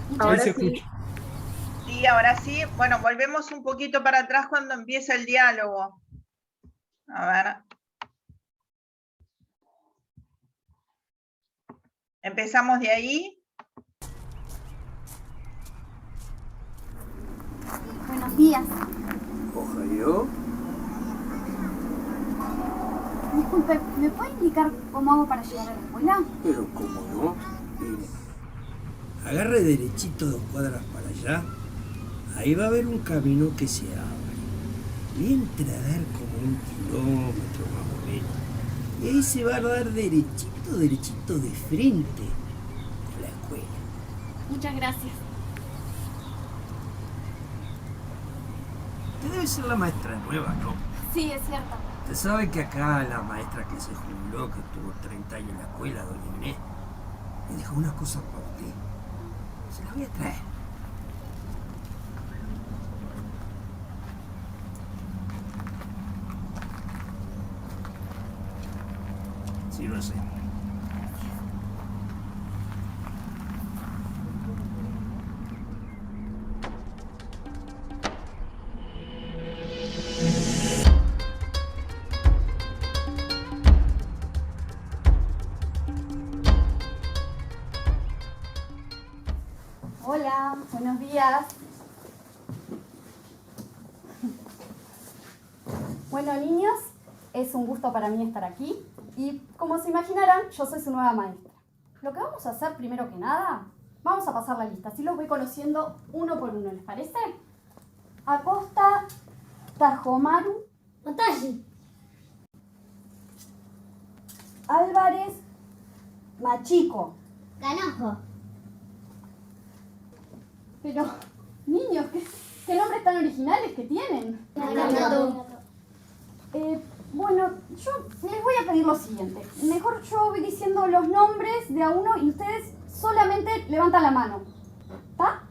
Ahí Ahora se sí. escucha. Sí, ahora sí. Bueno, volvemos un poquito para atrás cuando empieza el diálogo. A ver. Empezamos de ahí. Buenos días. Ohio. Disculpe, ¿me puede indicar cómo hago para llegar a la escuela? Pero cómo no. Mire, agarre derechito 2 cuadras para allá. Ahí va a haber un camino que se abre. Y entra a dar como 1 kilómetro más o menos. Y ahí se va a dar derechito, derechito de frente con la escuela. Muchas gracias. Usted debe ser la maestra nueva, ¿no? Sí, es cierto. Usted sabe que acá la maestra que se jubiló, que estuvo 30 años en la escuela, doña Inés, me dejó unas cosas para usted. Se las voy a traer. Sí, no sé. Hola, buenos días. Bueno, niños, es un gusto para mí estar aquí. Y como se imaginarán, yo soy su nueva maestra. Lo que vamos a hacer primero que nada, vamos a pasar la lista. Así los voy conociendo uno por uno, ¿les parece? Acosta, Tajomaru, Watashi. Álvarez, Machico. Canojo. Pero, niños, ¿qué nombres tan originales que tienen? Nakatomi. Bueno, yo les voy a pedir lo siguiente. Mejor yo voy diciendo los nombres de a uno y ustedes solamente levantan la mano. ¿Está?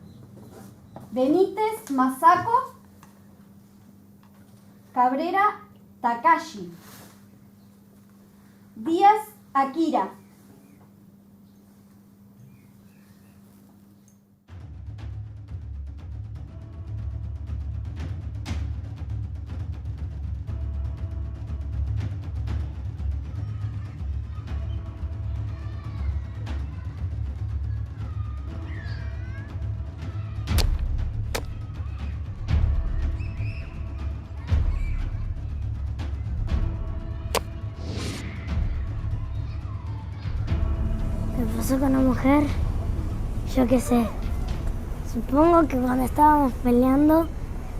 Benítez, Masako, Cabrera, Takashi. Díaz, Akira. ¿Qué pasó con la mujer? Yo qué sé. Supongo que cuando estábamos peleando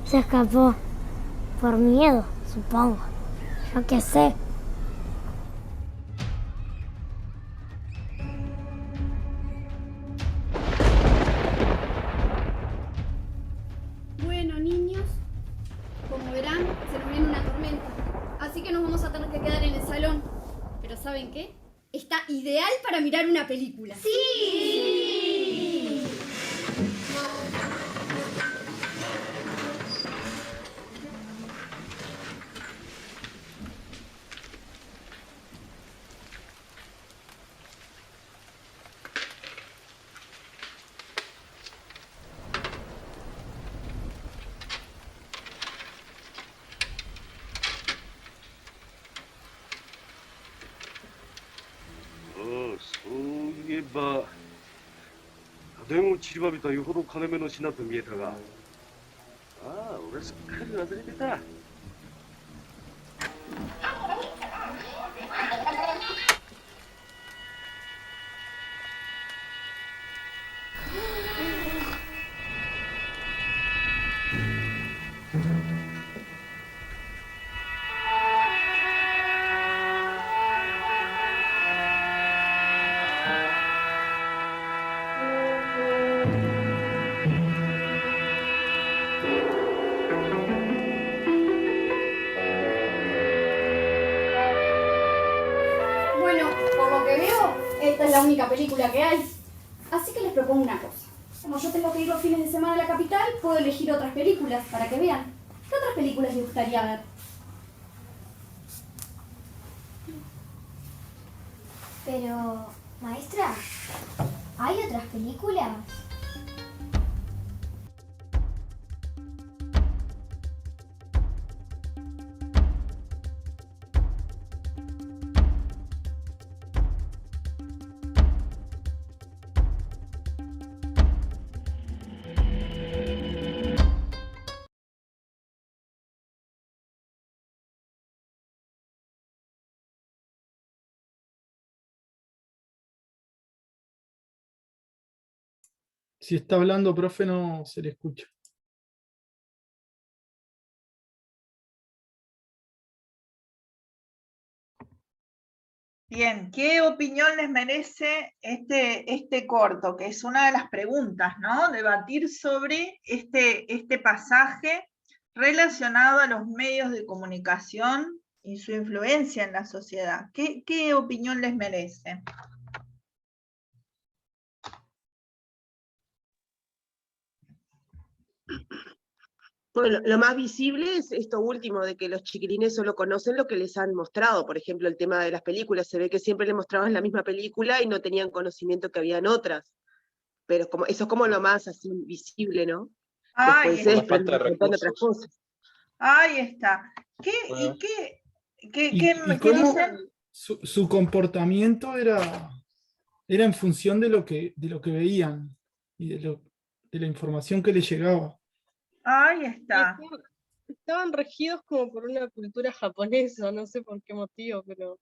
se escapó. Por miedo, supongo. Yo qué sé. Bueno, niños, como verán, se nos viene una tormenta. Así que nos vamos a tener que quedar en el salón. Pero ¿saben qué? Está ideal para mirar una película.そういえば家電を散りばめたよほど金目の品と見えたが、ああ、俺すっかり忘れてた。Bueno, por lo que veo, esta es la única película que hay. Así que les propongo una cosa. Como yo tengo que ir los fines de semana a la capital, puedo elegir otras películas para que vean. ¿Qué otras películas les gustaría ver? Pero, maestra, ¿hay otras películas? Si está hablando, profe, no se le escucha. Bien, ¿qué opinión les merece este corto? Que es una de las preguntas, ¿no? Debatir sobre este pasaje relacionado a los medios de comunicación y su influencia en la sociedad. ¿Qué opinión les merece? Bueno, lo más visible es esto último, de que los chiquilines solo conocen lo que les han mostrado. Por ejemplo, el tema de las películas, se ve que siempre les mostraban la misma película y no tenían conocimiento que habían otras. Pero eso es como lo más así visible, ¿no? Ahí Después se está. desprenden un montón de otras cosas. Ahí está. Ah. ¿Qué ¿Y qué cómo dicen? su comportamiento era en función de lo que veían y de la información que les llegaba? Ahí Y está. estaban regidos como por una cultura japonesa, no sé por qué motivo, pero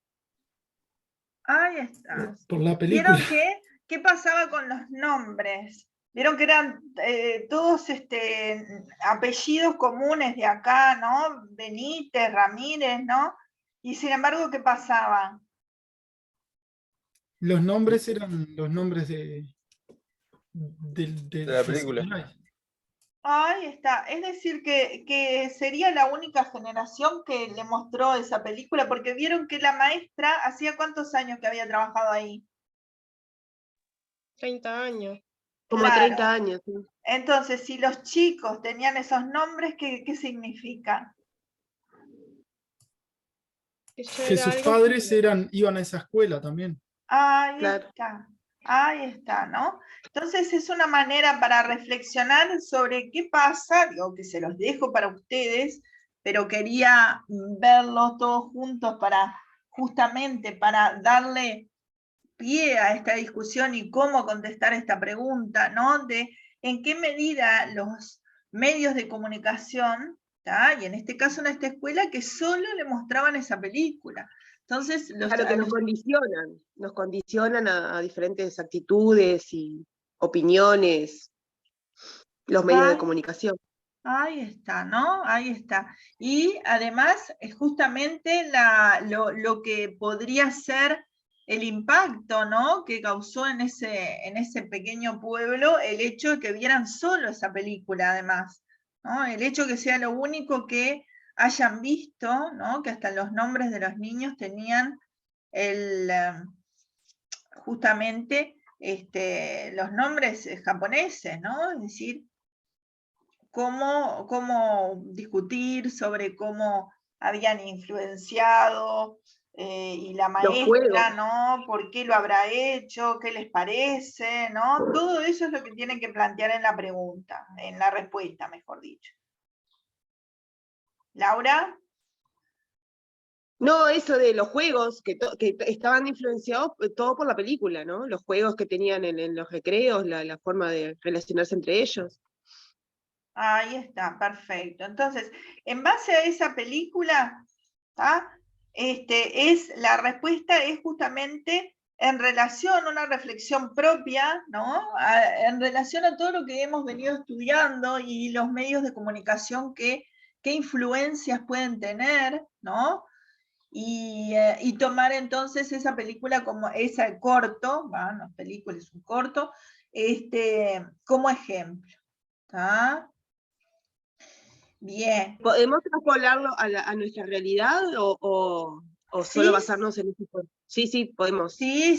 Ahí está. Por la película. ¿Vieron qué pasaba con los nombres? Vieron que eran todos apellidos comunes de acá, ¿no? Benítez, Ramírez, ¿no? Y sin embargo, ¿qué pasaba? Los nombres eran los nombres De la película. Samurai. Ahí está. Es decir, que sería la única generación que le mostró esa película, porque vieron que la maestra, ¿hacía cuántos años que había trabajado ahí? 30 años. Como Claro. 30 años. ¿Sí? Entonces, si los chicos tenían esos nombres, ¿qué significa? Que ya Que era sus algo padres que- iban a esa escuela también. Ahí está, ¿no? Entonces es una manera para reflexionar sobre qué pasa, digo que se los dejo para ustedes, pero quería verlos todos juntos justamente para darle pie a esta discusión y cómo contestar esta pregunta, ¿no? De en qué medida los medios de comunicación, ¿tá? Y en este caso en esta escuela, que solo le mostraban esa película. Entonces, Claro que nos condicionan a diferentes actitudes y opiniones, los medios de comunicación. ahí está, ¿no? Ahí está. Y además, es justamente lo que podría ser el impacto, ¿no? Que causó en ese pequeño pueblo el hecho de que vieran solo esa película, además, ¿no? El hecho que sea lo único que hayan visto, ¿no? Que hasta los nombres de los niños tenían justamente los nombres japoneses, ¿no? Es decir, cómo discutir sobre cómo habían influenciado y la Los juegos. maestra, ¿no? ¿Por qué lo habrá hecho? ¿Qué les parece? ¿No? Todo eso es lo que tienen que plantear en la pregunta, en la respuesta, mejor dicho. Laura. No, eso de los juegos, que estaban influenciados todo por la película, ¿no? Los juegos que tenían en los recreos, la forma de relacionarse entre ellos. Ahí está, perfecto. Entonces, en base a esa película, ¿tá? La respuesta es justamente en relación a una reflexión propia, ¿no? En relación a todo lo que hemos venido estudiando y los medios de comunicación qué influencias pueden tener, ¿no? Y tomar entonces esa película como ese corto, no película, es un corto, como ejemplo. ¿Tá? Bien. ¿Podemos traspolarlo a nuestra realidad o Sí, solo basarnos en ese corto? Sí, podemos. Sí,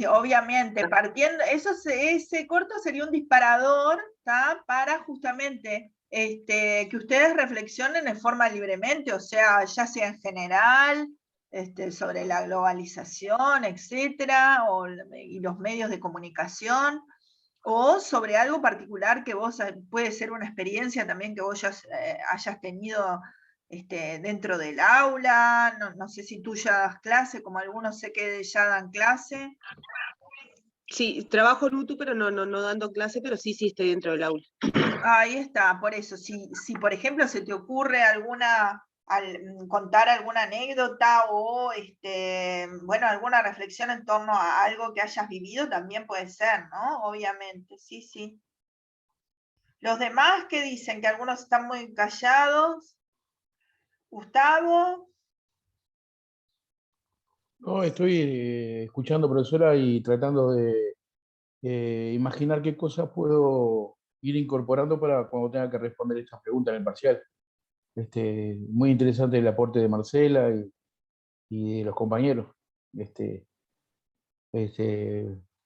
obviamente. Partiendo, ese corto sería un disparador, ¿tá? Para justamente que ustedes reflexionen de forma libremente, o sea, ya sea en general, sobre la globalización, etcétera, y los medios de comunicación, o sobre algo particular que vos, puede ser una experiencia también que vos ya hayas tenido dentro del aula, no sé si tú ya das clase, como algunos sé que ya dan clase. Sí, trabajo en UTU, pero no dando clase, pero sí estoy dentro del aula. Ahí está, por eso, si por ejemplo se te ocurre contar alguna anécdota o bueno, alguna reflexión en torno a algo que hayas vivido, también puede ser, ¿no? Obviamente, sí. Los demás, ¿qué dicen? Que algunos están muy callados. Gustavo. No, estoy escuchando, profesora, y tratando de imaginar qué cosas puedo ir incorporando para cuando tenga que responder estas preguntas en el parcial. Muy interesante el aporte de Marcela y de los compañeros. Este,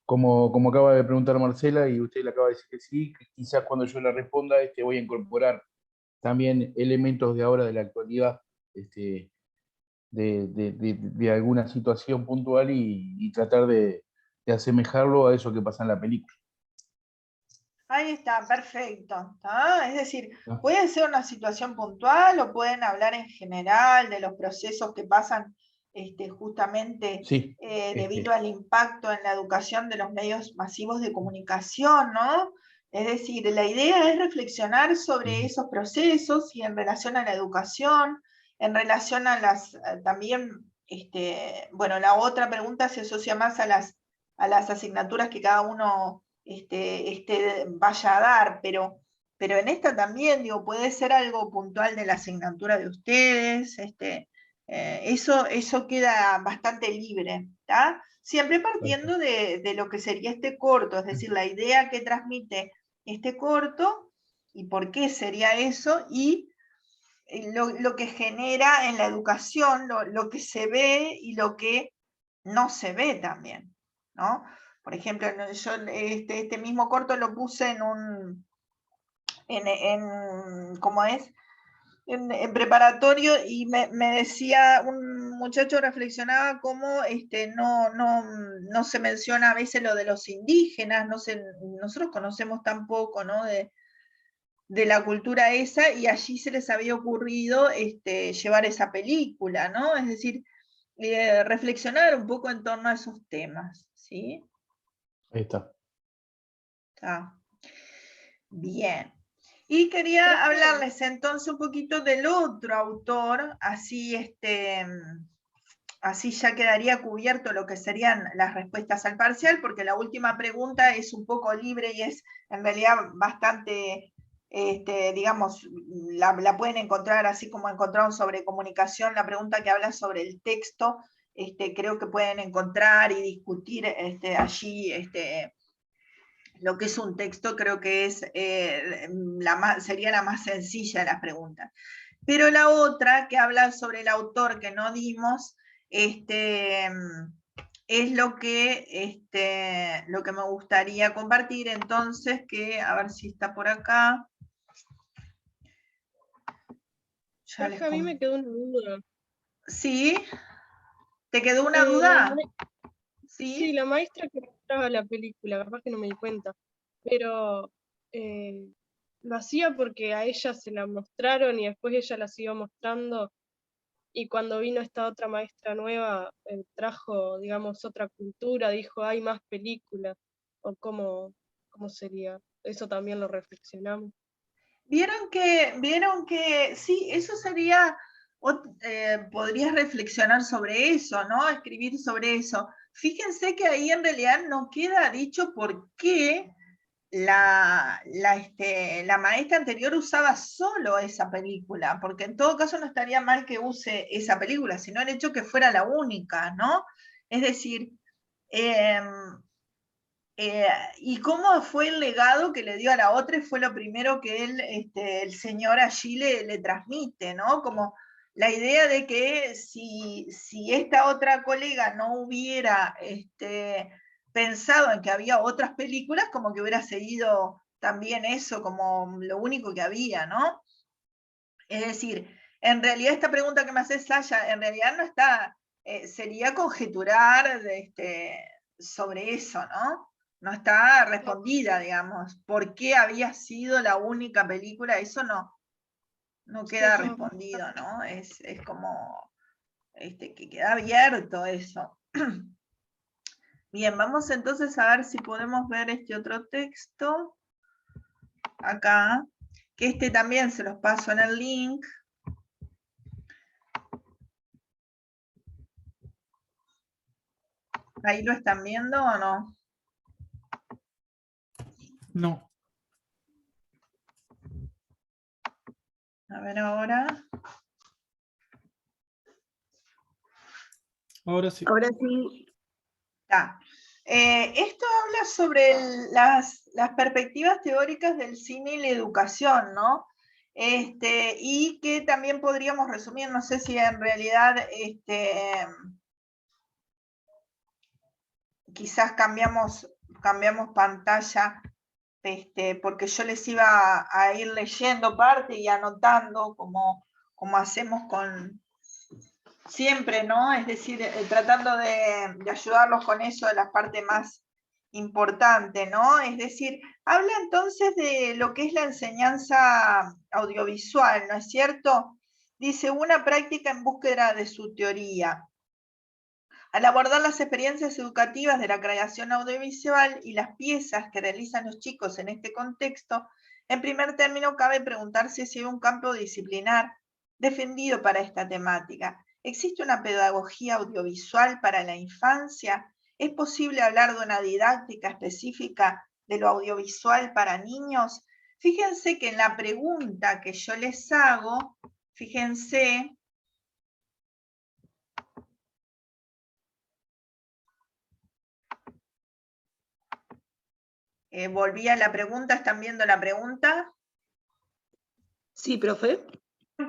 como acaba de preguntar Marcela y usted le acaba de decir que sí, que quizás cuando yo la responda voy a incorporar también elementos de ahora de la actualidad, de alguna situación puntual y tratar de asemejarlo a eso que pasa en la película. Ahí está, perfecto. ¿Tá? Es decir, ¿No? puede ser una situación puntual o pueden hablar en general de los procesos que pasan justamente Sí, debido al impacto en la educación de los medios masivos de comunicación, ¿no? Es decir, la idea es reflexionar sobre esos procesos y en relación a la educación, en relación a las también, bueno, la otra pregunta se asocia más a las asignaturas que cada uno vaya a dar, pero en esta también, digo, puede ser algo puntual de la asignatura de ustedes, eso queda bastante libre, ¿tá? Siempre partiendo de lo que sería este corto, es decir, la idea que transmite este corto y por qué sería eso, y lo que genera en la educación, lo que se ve y lo que no se ve también, ¿no? Por ejemplo, yo este mismo corto lo puse ¿cómo es? En preparatorio y me decía, un muchacho reflexionaba cómo no se menciona a veces lo de los indígenas, no sé, nosotros conocemos tan poco, ¿no? De la cultura esa, y allí se les había ocurrido llevar esa película, ¿no? Es decir, reflexionar un poco en torno a esos temas, ¿sí? Ahí está. Está. Bien. Y quería hablarles entonces un poquito del otro autor, así así ya quedaría cubierto lo que serían las respuestas al parcial, porque la última pregunta es un poco libre y es en realidad bastante, digamos, la pueden encontrar así como encontraron sobre comunicación, la pregunta que habla sobre el texto, creo que pueden encontrar y discutir allí lo que es un texto, creo que es sería la más sencilla de las preguntas. Pero la otra, que habla sobre el autor que no dimos, es lo que me gustaría compartir, entonces, que a ver si está por acá. A mí me quedó una duda. ¿Sí? ¿Te quedó una La duda? Sí, la maestra que mostraba la película, capaz que no me di cuenta, pero lo hacía porque a ella se la mostraron y después ella la siguió mostrando, y cuando vino esta otra maestra nueva, trajo, digamos, otra cultura, dijo, hay más películas, o cómo sería. Eso también lo reflexionamos. Vieron que sí, eso sería, podrías reflexionar sobre eso, ¿no? Escribir sobre eso. Fíjense que ahí en realidad no queda dicho por qué la maestra anterior usaba solo esa película, porque en todo caso no estaría mal que use esa película, sino el hecho que fuera la única, ¿no? Es decir, y cómo fue el legado que le dio a la otra, y fue lo primero que el señor allí le transmite, ¿no? Como la idea de que si esta otra colega no hubiera pensado en que había otras películas, como que hubiera seguido también eso como lo único que había, ¿no? Es decir, en realidad esta pregunta que me hace Sasha, en realidad no está, sería conjeturar sobre eso, ¿no? No está respondida, digamos, por qué había sido la única película, eso no queda respondido, ¿no? Es como que queda abierto eso. Bien, vamos entonces a ver si podemos ver este otro texto, acá, que también se los paso en el link. ¿Ahí lo están viendo o no? No. A ver ahora. Ahora sí. Ahora sí. Está. Esto habla sobre las perspectivas teóricas del cine y la educación, ¿no? Y que también podríamos resumir, no sé si en realidad quizás cambiamos pantalla, porque yo les iba a ir leyendo parte y anotando, como hacemos con siempre, ¿no? Es decir, tratando de ayudarlos con eso, de la parte más importante, ¿no? Es decir, habla entonces de lo que es la enseñanza audiovisual, ¿no es cierto? Dice, una práctica en búsqueda de su teoría. Al abordar las experiencias educativas de la creación audiovisual y las piezas que realizan los chicos en este contexto, en primer término cabe preguntarse si hay un campo disciplinar defendido para esta temática. ¿Existe una pedagogía audiovisual para la infancia? ¿Es posible hablar de una didáctica específica de lo audiovisual para niños? Fíjense que en la pregunta que yo les hago, fíjense, volví a la pregunta, ¿están viendo la pregunta? Sí, profe.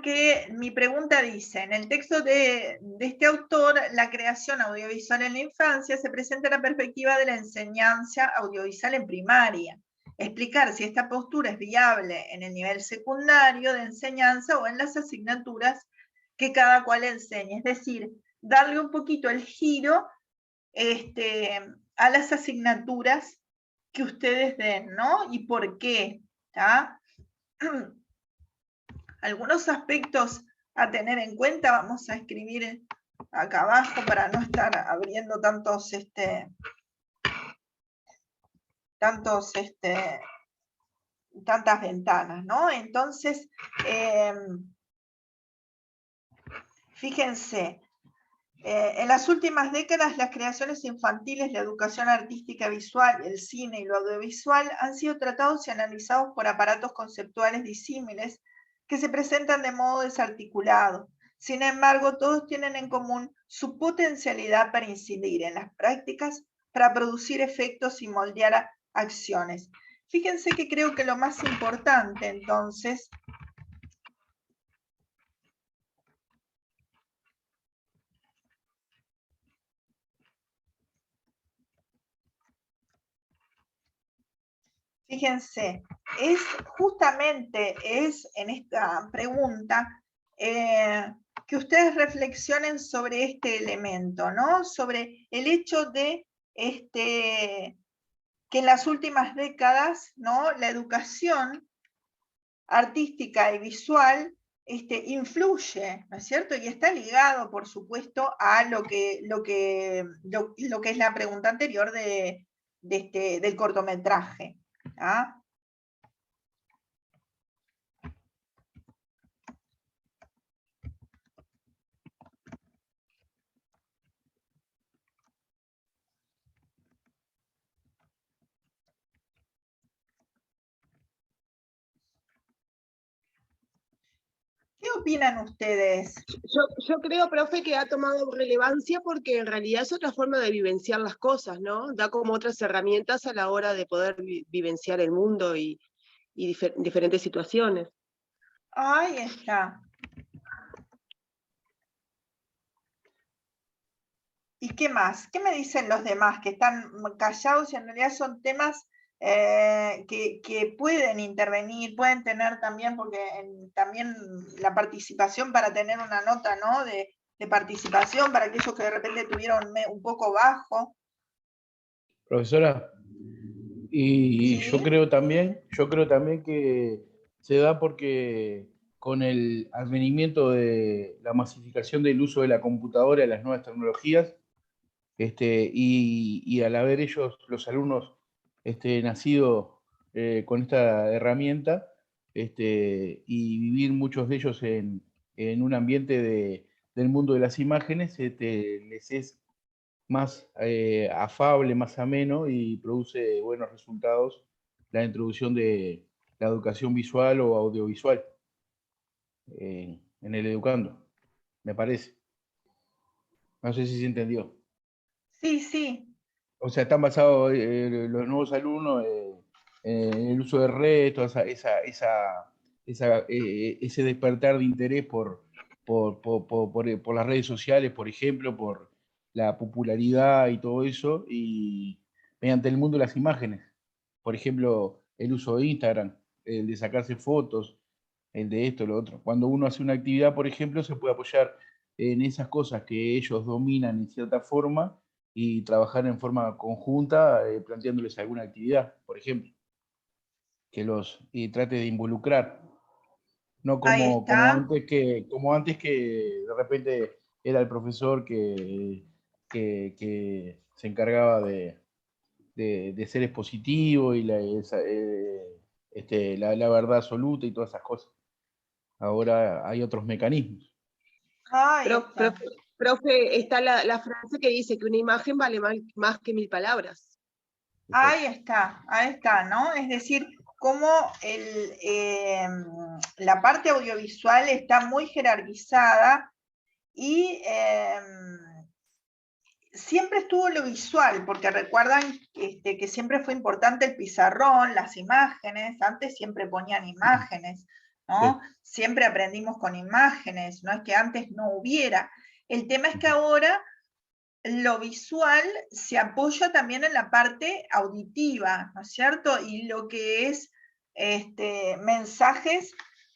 Que mi pregunta dice, en el texto de este autor, la creación audiovisual en la infancia se presenta la perspectiva de la enseñanza audiovisual en primaria. Explicar si esta postura es viable en el nivel secundario de enseñanza o en las asignaturas que cada cual enseña. Es decir, darle un poquito el giro a las asignaturas que ustedes den, ¿no? ¿Y por qué? ¿Está? Algunos aspectos a tener en cuenta, vamos a escribir acá abajo para no estar abriendo tantas ventanas, ¿no? Entonces, fíjense, en las últimas décadas las creaciones infantiles, la educación artística visual, el cine y lo audiovisual han sido tratados y analizados por aparatos conceptuales disímiles que se presentan de modo desarticulado. Sin embargo, todos tienen en común su potencialidad para incidir en las prácticas, para producir efectos y moldear acciones. Fíjense que creo que lo más importante, entonces, fíjense, es justamente en esta pregunta que ustedes reflexionen sobre este elemento, ¿no? Sobre el hecho de que en las últimas décadas, ¿no? La educación artística y visual influye, ¿no es cierto? Y está ligado, por supuesto, a lo que es la pregunta anterior del cortometraje. ¿Ah? ¿Qué opinan ustedes? Yo creo, profe, que ha tomado relevancia porque en realidad es otra forma de vivenciar las cosas, ¿no? Da como otras herramientas a la hora de poder vivenciar el mundo y diferentes situaciones. Ahí está. ¿Y qué más? ¿Qué me dicen los demás que están callados y en realidad son temas que pueden intervenir, pueden tener también, porque también la participación para tener una nota, ¿no? de participación para aquellos que de repente tuvieron un poco bajo? Profesora, y ¿Sí? yo creo también que se da porque con el advenimiento de la masificación del uso de la computadora y las nuevas tecnologías, y al haber ellos, los alumnos, nacido con esta herramienta, y vivir muchos de ellos en un ambiente del mundo de las imágenes, les es más afable, más ameno y produce buenos resultados la introducción de la educación visual o audiovisual. en el educando, me parece. No sé si se entendió. Sí, sí. O sea, están basados los nuevos alumnos en el uso de redes, toda ese despertar de interés por las redes sociales, por ejemplo, por la popularidad y todo eso, y mediante el mundo de las imágenes. Por ejemplo, el uso de Instagram, el de sacarse fotos, el de esto, lo otro. Cuando uno hace una actividad, por ejemplo, se puede apoyar en esas cosas que ellos dominan en cierta forma y trabajar en forma conjunta, planteándoles alguna actividad, por ejemplo, que los trate de involucrar, no Ahí está. como antes que de repente era el profesor que se encargaba de ser expositivo y la verdad absoluta y todas esas cosas. Ahora hay otros mecanismos. Ahí está. Profe, está la frase que dice que una imagen vale más que 1000 palabras. Ahí está, ¿no? Es decir, cómo la parte audiovisual está muy jerarquizada y siempre estuvo lo visual, porque recuerdan que siempre fue importante el pizarrón, las imágenes, antes siempre ponían imágenes, ¿no? Sí. Siempre aprendimos con imágenes, no es que antes no hubiera. El tema es que ahora lo visual se apoya también en la parte auditiva, ¿no es cierto? Y lo que es mensajes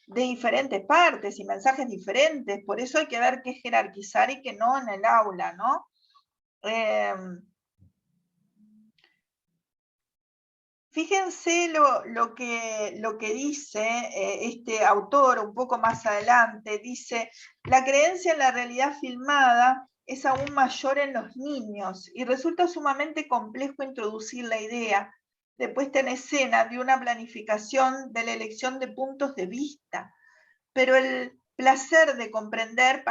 de diferentes partes y mensajes diferentes, por eso hay que ver qué jerarquizar y qué no en el aula, ¿no? Fíjense lo que dice este autor un poco más adelante, dice, la creencia en la realidad filmada es aún mayor en los niños y resulta sumamente complejo introducir la idea de puesta en escena de una planificación de la elección de puntos de vista, pero el placer de comprender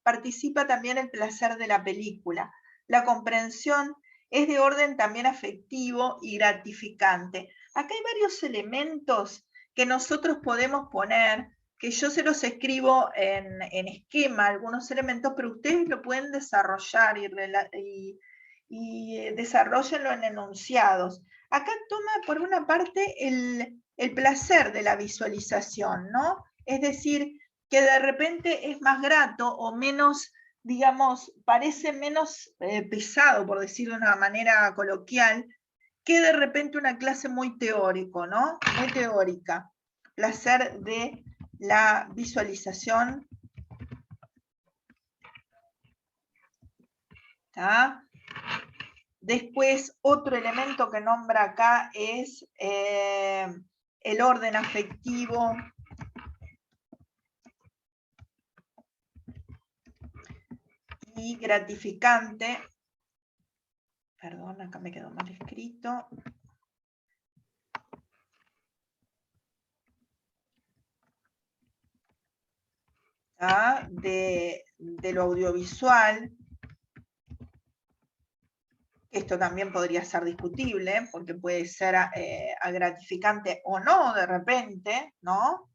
participa también el placer de la película. La comprensión es de orden también afectivo y gratificante. Acá hay varios elementos que nosotros podemos poner, que yo se los escribo en esquema, algunos elementos, pero ustedes lo pueden desarrollar y desarrollenlo en enunciados. Acá toma por una parte el placer de la visualización, ¿no? Es decir, que de repente es más grato o menos, digamos, parece menos pesado, por decirlo de una manera coloquial, que de repente una clase muy teórico, ¿no? Muy teórica. Placer de la visualización. ¿Tá? Después, otro elemento que nombra acá es el orden afectivo y gratificante. Perdón, acá me quedó mal escrito. De lo audiovisual. Esto también podría ser discutible, porque puede ser gratificante o no de repente, ¿no?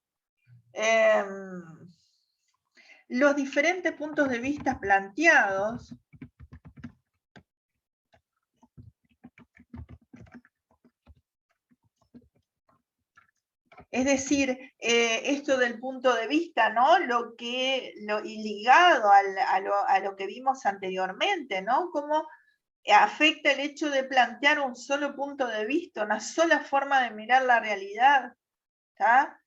Los diferentes puntos de vista planteados. Es decir, esto del punto de vista, ¿no? Y ligado a lo que vimos anteriormente, ¿no? Cómo afecta el hecho de plantear un solo punto de vista, una sola forma de mirar la realidad, ¿tá?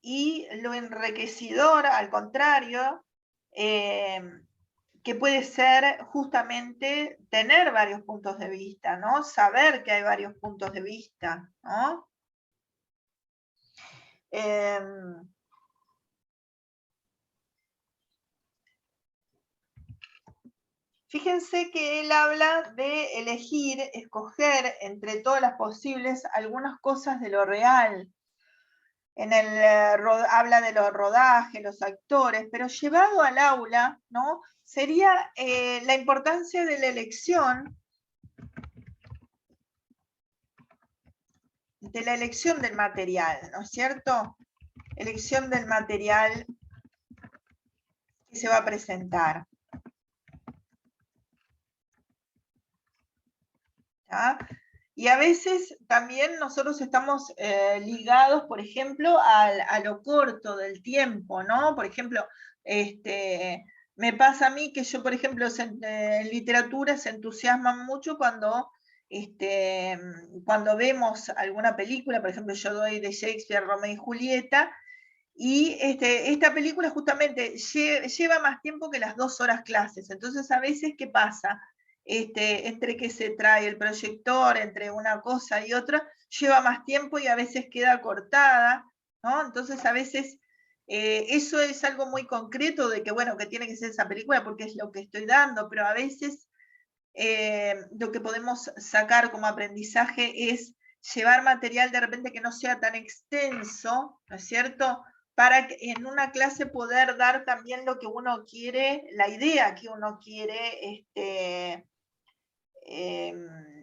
Y lo enriquecedor, al contrario, que puede ser justamente tener varios puntos de vista, ¿no? Saber que hay varios puntos de vista, ¿no? Fíjense que él habla de elegir, escoger entre todas las posibles algunas cosas de lo real. Habla de los rodajes, los actores, pero llevado al aula, ¿no? Sería la importancia de la elección del material, ¿no es cierto? elección del material que se va a presentar. ¿Tá? Y a veces también nosotros estamos ligados, por ejemplo, a lo corto del tiempo, ¿no? Por ejemplo, me pasa a mí que yo, por ejemplo, en literatura se entusiasman mucho cuando vemos alguna película, por ejemplo, yo doy de Shakespeare, Romeo y Julieta, y esta película justamente lleva más tiempo que las 2 horas clases. Entonces, a veces, ¿qué pasa? Entre que se trae el proyector, entre una cosa y otra, lleva más tiempo y a veces queda cortada, ¿no? Entonces, a veces eso es algo muy concreto de que, bueno, que tiene que ser esa película porque es lo que estoy dando, pero a veces lo que podemos sacar como aprendizaje es llevar material de repente que no sea tan extenso, ¿no es cierto?, para en una clase poder dar también lo que uno quiere, la idea que uno quiere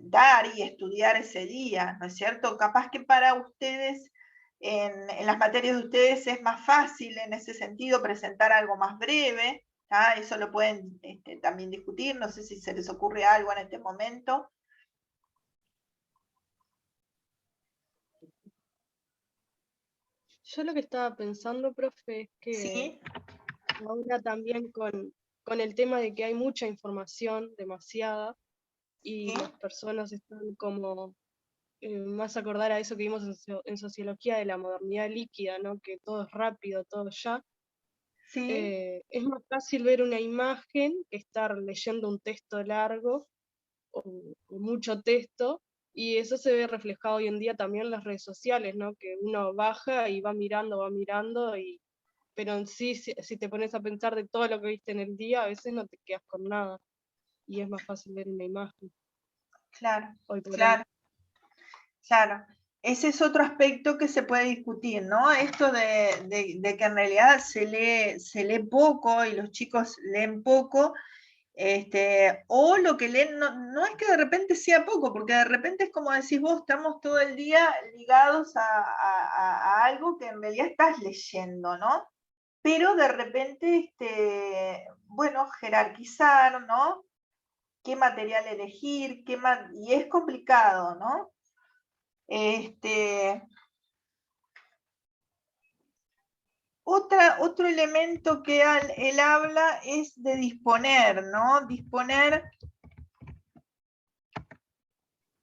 dar y estudiar ese día, ¿no es cierto? Capaz que para ustedes, en las materias de ustedes es más fácil en ese sentido presentar algo más breve, ¿tá? Eso lo pueden también discutir, no sé si se les ocurre algo en este momento. Yo lo que estaba pensando, profe, es que ¿Sí? ahora también con el tema de que hay mucha información, demasiada, y ¿Sí? las personas están como más acordar a eso que vimos en sociología de la modernidad líquida, ¿no? Que todo es rápido, todo ya. ¿Sí? Es más fácil ver una imagen que estar leyendo un texto largo o mucho texto, y eso se ve reflejado hoy en día también en las redes sociales, ¿no? Que uno baja y va mirando, pero en sí, si te pones a pensar de todo lo que viste en el día, a veces no te quedas con nada, y es más fácil ver una imagen. Claro, Hoy por hoy. claro, claro. Ese es otro aspecto que se puede discutir, ¿no? Esto de que en realidad se lee poco y los chicos leen poco, o lo que leen no es que de repente sea poco, porque de repente es como decís vos, estamos todo el día ligados a algo que en realidad estás leyendo, ¿no? Pero de repente, bueno, jerarquizar, ¿no? ¿Qué material elegir? Y es complicado, ¿no? Otro elemento que él habla es de disponer, ¿no? Disponer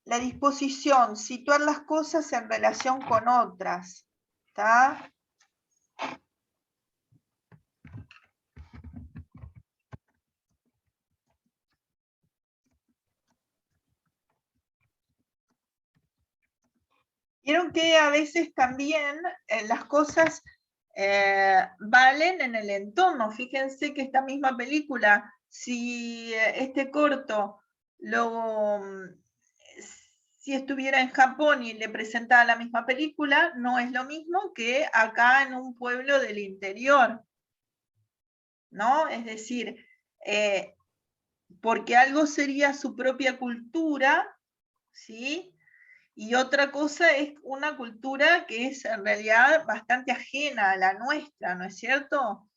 la disposición, situar las cosas en relación con otras, ¿está? Vieron que a veces también las cosas valen en el entorno. Fíjense que esta misma película, si este corto si estuviera en Japón y le presentara la misma película, no es lo mismo que acá en un pueblo del interior, ¿no? Es decir, porque algo sería su propia cultura, ¿sí? Y otra cosa es una cultura que es en realidad bastante ajena a la nuestra, ¿no es cierto?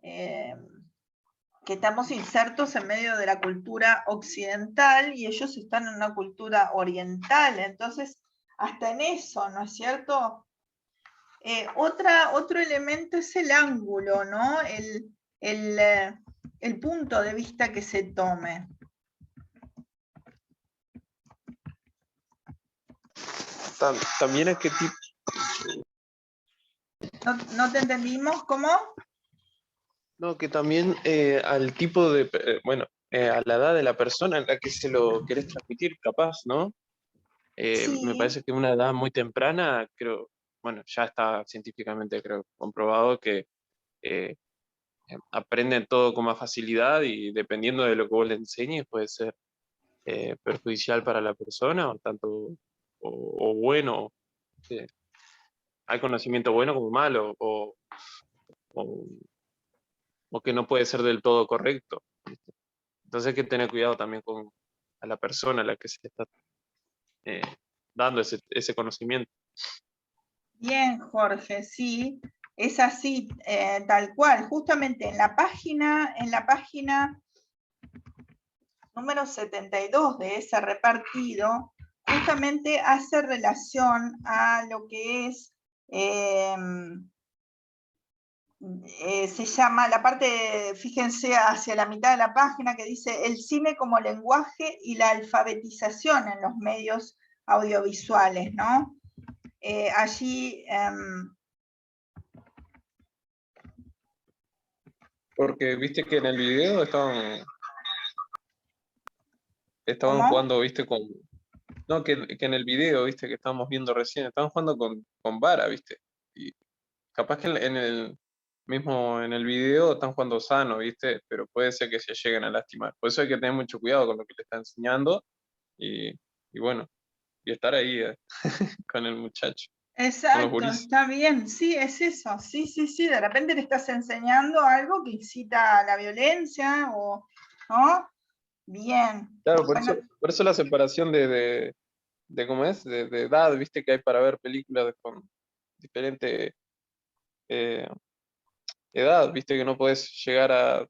Que estamos insertos en medio de la cultura occidental y ellos están en una cultura oriental, entonces hasta en eso, ¿no es cierto? Otro elemento es el ángulo, ¿no? El punto de vista que se tome. También a qué tipo, ¿No te entendimos? ¿Cómo? no, que también al tipo de, bueno, a la edad de la persona en la que se lo querés transmitir, capaz, ¿no? Me Sí, parece que una edad muy temprana, creo, bueno, ya está científicamente, creo, comprobado que eh, aprenden todo con más facilidad y dependiendo de lo que vos le enseñes puede ser perjudicial para la persona o tanto, o bueno, eh, hay conocimiento bueno como malo, o o que no puede ser del todo correcto. ¿Viste? Entonces hay que tener cuidado también con a la persona a la que se está dando ese conocimiento. bien, Jorge, sí. Es así, tal cual. Justamente en la página número 72 de ese repartido, justamente hace relación a lo que es, se llama la parte, fíjense hacia la mitad de la página, que dice el cine como lenguaje y la alfabetización en los medios audiovisuales, ¿no? Allí... Porque viste que en el video estaban ¿Cómo? jugando, viste, con... No, que en el video, viste, que estábamos viendo recién, estaban jugando con vara, viste. Y capaz que en el video están jugando sano, viste, pero puede ser que se lleguen a lastimar. Por eso hay que tener mucho cuidado con lo que le está enseñando y, y bueno, y estar ahí con el muchacho, con los Exacto, gurises. está bien, sí, es eso, sí, de repente le estás enseñando algo que incita a la violencia, o, ¿no? Bien. Claro, Bueno, por eso la separación de cómo es, de edad, viste, que hay para ver películas con diferente edad, viste, que no puedes llegar a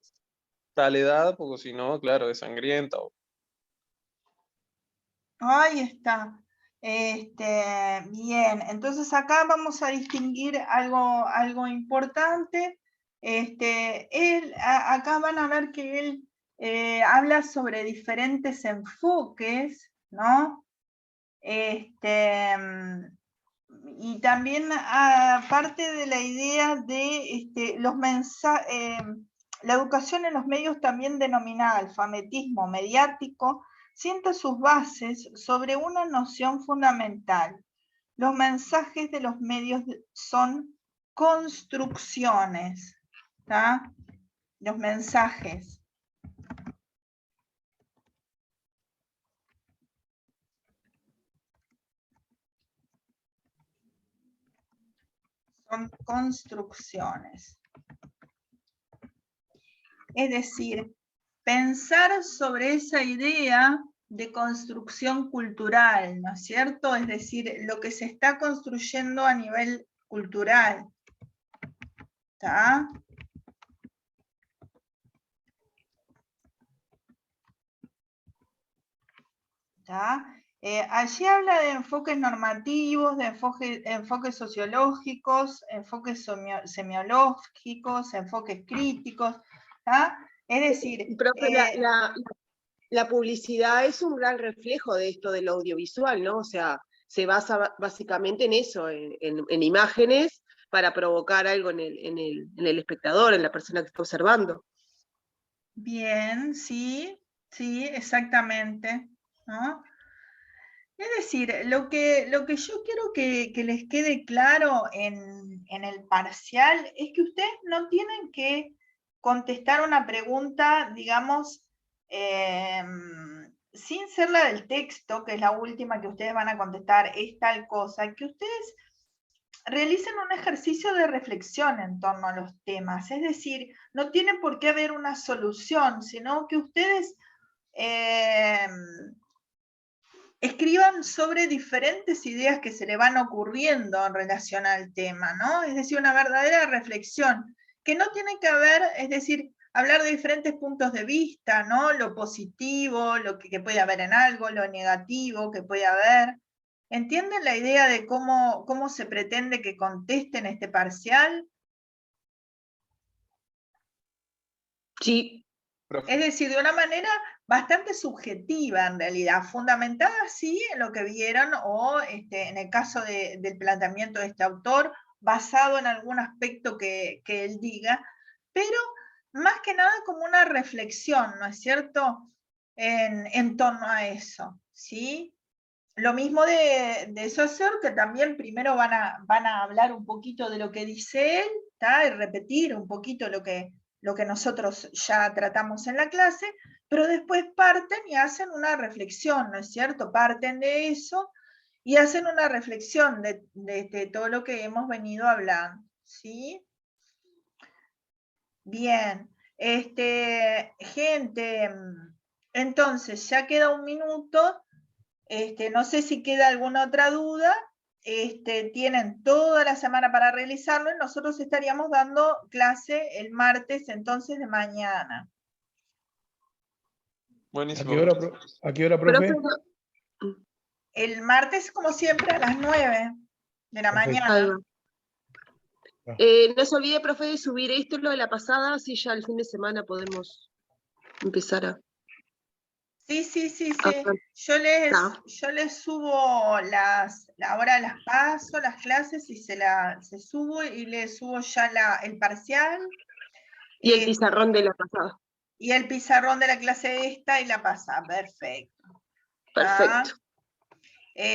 tal edad, porque si no, claro, es sangrienta. ahí está. Bien, entonces acá vamos a distinguir algo importante. Acá van a ver que él habla sobre diferentes enfoques, ¿no? Y también parte de la idea de los mensajes, la educación en los medios también denominada alfabetismo mediático, sienta sus bases sobre una noción fundamental. Los mensajes de los medios son construcciones, ¿tá? Los mensajes. Son construcciones. Es decir, pensar sobre esa idea de construcción cultural, ¿no es cierto? Es decir, lo que se está construyendo a nivel cultural. ¿Está? ¿Está? Allí habla de enfoques normativos, de enfoques sociológicos, enfoques semiológicos, enfoques críticos. ¿Está? Es decir... Profe, la publicidad es un gran reflejo de esto del audiovisual, ¿no? O sea, se basa básicamente en eso, en imágenes para provocar algo en el espectador, en la persona que está observando. Bien, sí, exactamente, ¿no? Es decir, lo que yo quiero que les quede claro en el parcial es que ustedes no tienen que contestar una pregunta, digamos, sin ser la del texto, que es la última que ustedes van a contestar, es tal cosa, que ustedes realicen un ejercicio de reflexión en torno a los temas. Es decir, no tiene por qué haber una solución, sino que ustedes escriban sobre diferentes ideas que se le van ocurriendo en relación al tema, ¿no? Es decir, una verdadera reflexión, que no tiene que haber, es decir, hablar de diferentes puntos de vista, ¿no? Lo positivo, lo que puede haber en algo, lo negativo que puede haber. ¿Entienden la idea de cómo se pretende que contesten este parcial? Sí. Es decir, de una manera bastante subjetiva en realidad, fundamentada sí en lo que vieron o en el caso del planteamiento de este autor, basado en algún aspecto que él diga, pero más que nada como una reflexión, ¿no es cierto?, en torno a eso, ¿sí? Lo mismo de Saussure, que también primero van a hablar un poquito de lo que dice él, ¿tá? Y repetir un poquito lo que nosotros ya tratamos en la clase, pero después parten y hacen una reflexión, ¿no es cierto? Parten de eso y hacen una reflexión de todo lo que hemos venido hablando, ¿sí? Bien, gente, entonces ya queda un minuto. No sé si queda alguna otra duda, tienen toda la semana para realizarlo y nosotros estaríamos dando clase el martes entonces de mañana. Buenísimo. ¿A qué hora, Profe, profe? El martes, como siempre, a las 9 de la Perfecto. ahí mañana. va. No se olvide, profe, de subir esto, lo de la pasada, así ya el fin de semana podemos empezar a... Sí. Ah, Yo les subo ahora las paso, las clases, y se subo y les subo ya el parcial. Y el pizarrón de la pasada. Y el pizarrón de la clase esta y la pasada. Perfecto. Perfecto.